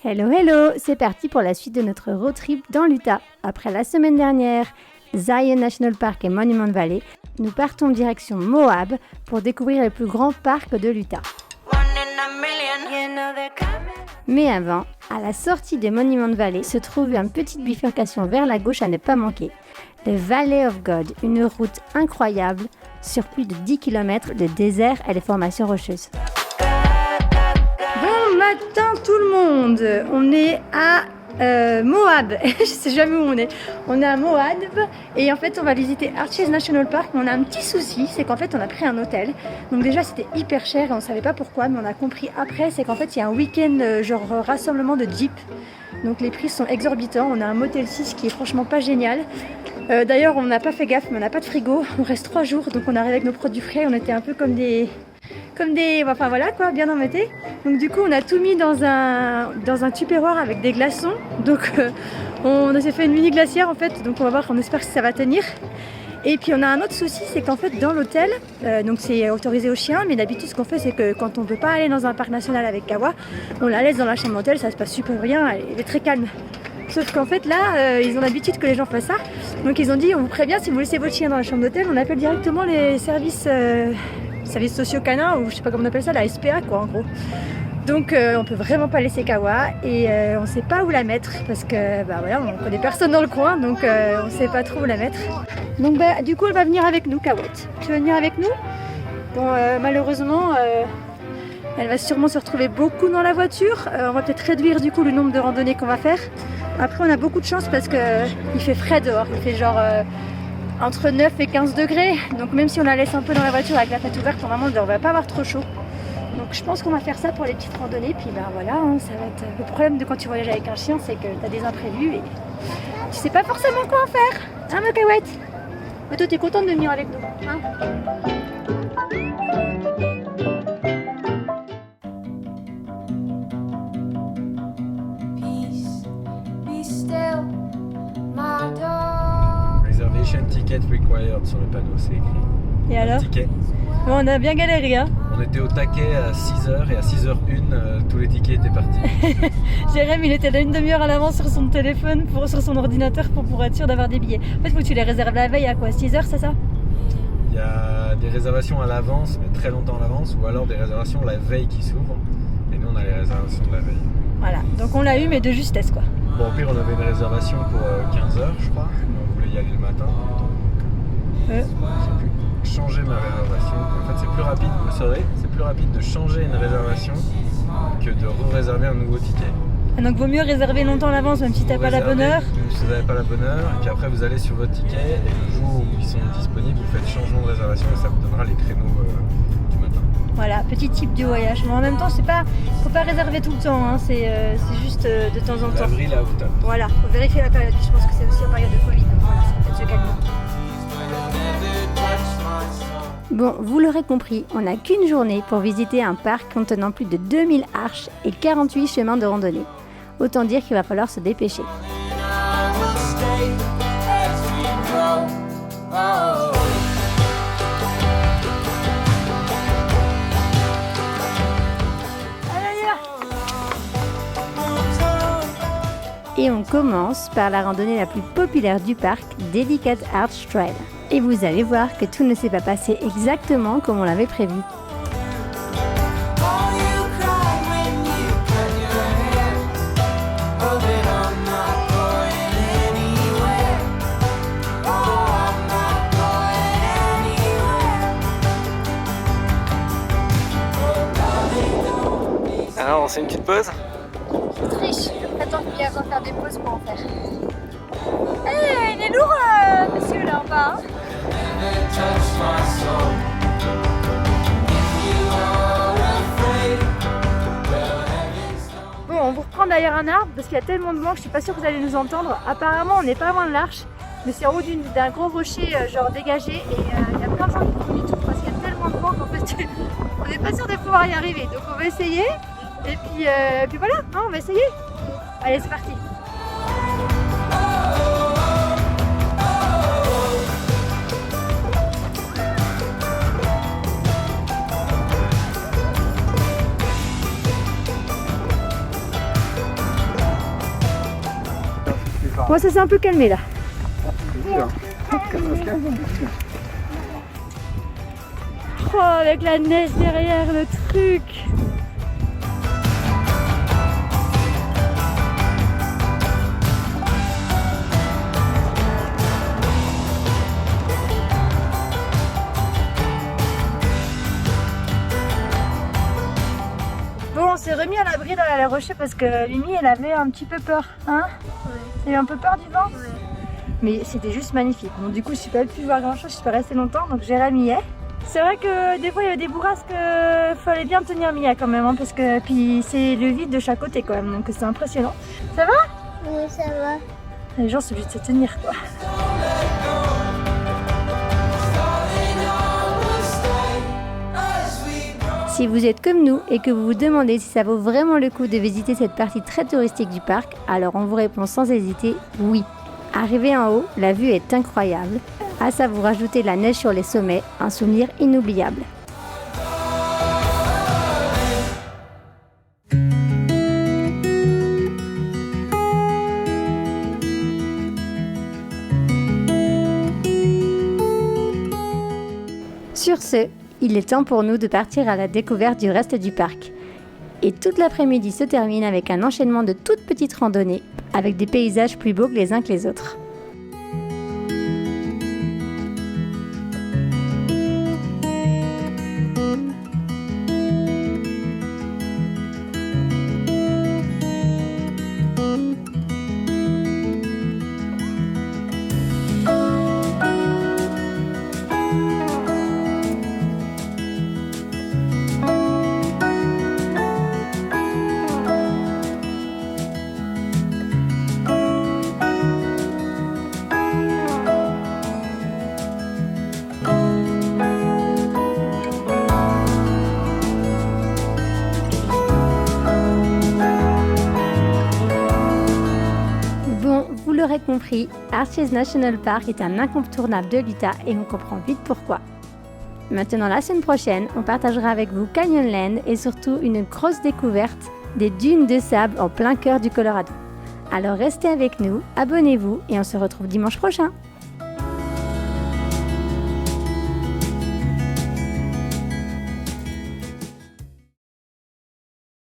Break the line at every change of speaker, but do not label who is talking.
Hello, hello, c'est parti pour la suite de notre road trip dans l'Utah. Après la semaine dernière, Zion National Park et Monument Valley, nous partons direction Moab pour découvrir les plus grands parcs de l'Utah. Mais avant, à la sortie de Monument Valley se trouve une petite bifurcation vers la gauche à ne pas manquer. Le Valley of God, une route incroyable sur plus de 10 km de désert et de formations rocheuses. Bon matin tout le monde, on est à Moab, je sais jamais où on est. On est à Moab et en fait on va visiter Arches National Park, mais on a un petit souci, c'est qu'en fait on a pris un hôtel. Donc déjà c'était hyper cher et on savait pas pourquoi, mais on a compris après, c'est qu'en fait il y a un week-end genre rassemblement de Jeep. Donc les prix sont exorbitants, on a un Motel 6 qui est franchement pas génial. D'ailleurs on n'a pas fait gaffe, mais on n'a pas de frigo, on reste 3 jours, donc on arrive avec nos produits frais, on était un peu comme des... Enfin voilà quoi, bien embêtés. Donc du coup on a tout mis dans un tupperware avec des glaçons. Donc on s'est fait une mini glacière en fait, donc on va voir, on espère que ça va tenir. Et puis on a un autre souci, c'est qu'en fait dans l'hôtel, donc c'est autorisé aux chiens, mais d'habitude ce qu'on fait c'est que quand on ne peut pas aller dans un parc national avec Kawa, on la laisse dans la chambre d'hôtel, ça se passe super bien, elle est très calme. Sauf qu'en fait là, ils ont l'habitude que les gens fassent ça. Donc ils ont dit, on vous prévient, si vous laissez votre chien dans la chambre d'hôtel, on appelle directement les services sociaux canins, ou je sais pas comment on appelle ça, la SPA quoi en gros. Donc on peut vraiment pas laisser Kawa et on sait pas où la mettre parce que bah voilà, on connaît personne dans le coin, donc on sait pas trop où la mettre. Donc bah du coup elle va venir avec nous, Kawette. Tu veux venir avec nous? Bon malheureusement elle va sûrement se retrouver beaucoup dans la voiture. On va peut-être réduire du coup le nombre de randonnées qu'on va faire. Après on a beaucoup de chance parce que il fait frais dehors, il fait genre entre 9 et 15 degrés, donc même si on la laisse un peu dans la voiture avec la fenêtre ouverte, normalement on va pas avoir trop chaud. Donc je pense qu'on va faire ça pour les petites randonnées, puis ben voilà, hein, ça va être... Le problème de quand tu voyages avec un chien, c'est que tu as des imprévus et tu sais pas forcément quoi en faire, hein ma Kawette? Mais toi t'es contente de venir avec nous, hein?
Reservation ticket required sur le panneau, c'est écrit.
Et alors?
Ticket.
Bon, on a bien galéré, hein?
On était au taquet à 6h et à 6h01, tous les tickets étaient partis.
Jérém, il était là une demi-heure à l'avance sur son téléphone, sur son ordinateur pour être sûr d'avoir des billets. En fait, il faut que tu les réserves la veille à quoi? 6h, c'est ça?
Il y a des réservations à l'avance, mais très longtemps à l'avance, ou alors des réservations la veille qui s'ouvrent. Et nous, on a les réservations de la veille.
Voilà, donc on l'a eu, mais de justesse, quoi.
Bon, au pire, on avait une réservation pour 15h, je crois. On voulait y aller le matin. J'ai pu changer ma réservation. En fait, c'est plus rapide, vous le saurez, c'est plus rapide de changer une réservation que de réserver un nouveau ticket.
Ah, donc vaut mieux réserver longtemps à l'avance, même si t'as pas la bonne heure.
Si vous n'avez pas la bonne heure, et puis après vous allez sur votre ticket et le jour où ils sont disponibles, vous faites changement de réservation et ça vous donnera les créneaux du matin.
Voilà, petit type du voyage. Mais en même temps, c'est pas, faut pas réserver tout le temps, hein. C'est juste de temps en temps.
D'avril à octobre.
Voilà, faut vérifier la période. Je pense que c'est aussi la période de Covid. Voilà, ça peut-être se calmer. Bon, vous l'aurez compris, on n'a qu'une journée pour visiter un parc contenant plus de 2000 arches et 48 chemins de randonnée. Autant dire qu'il va falloir se dépêcher. Et on commence par la randonnée la plus populaire du parc, Delicate Arch Trail. Et vous allez voir que tout ne s'est pas passé exactement comme on l'avait prévu.
Alors, c'est une petite pause?
Je triche, je prétends qu'il y a besoin de faire des pauses pour en faire. Hey, il est lourd, monsieur, là en bas. Hein. Bon, on vous reprend derrière un arbre parce qu'il y a tellement de vent que je suis pas sûre que vous allez nous entendre. Apparemment, on n'est pas loin de l'arche, mais c'est en haut d'un gros rocher genre dégagé et il y a plein de gens qui font du tour parce qu'il y a tellement de vent qu'en fait on n'est pas sûr de pouvoir y arriver. Donc on va essayer et puis voilà, hein, on va essayer. Allez, c'est parti. Moi, ça s'est un peu calmé là. Oh, avec la neige derrière le truc. Bon, on s'est remis à l'abri dans la rochée parce que Mimi, elle avait un petit peu peur, hein? Elle a eu un peu peur du vent? Mais c'était juste magnifique. Bon, du coup, je n'ai pas pu voir grand chose, je suis pas restée longtemps, donc j'ai la Millet. C'est vrai que des fois, il y avait des bourrasques, fallait bien tenir Mia quand même, hein, parce que puis c'est le vide de chaque côté quand même, donc c'est impressionnant. Ça va?
Oui, ça va.
Les gens sont obligés de se tenir, quoi. Si vous êtes comme nous et que vous vous demandez si ça vaut vraiment le coup de visiter cette partie très touristique du parc, alors on vous répond sans hésiter oui. Arrivé en haut, la vue est incroyable. À ça vous rajoutez la neige sur les sommets, un souvenir inoubliable. Sur ce, il est temps pour nous de partir à la découverte du reste du parc. Et toute l'après-midi se termine avec un enchaînement de toutes petites randonnées, avec des paysages plus beaux que les uns que les autres. Vous l'aurez compris, Arches National Park est un incontournable de l'Utah et on comprend vite pourquoi. Maintenant, la semaine prochaine, on partagera avec vous Canyonland et surtout une grosse découverte des dunes de sable en plein cœur du Colorado. Alors restez avec nous, abonnez-vous et on se retrouve dimanche prochain.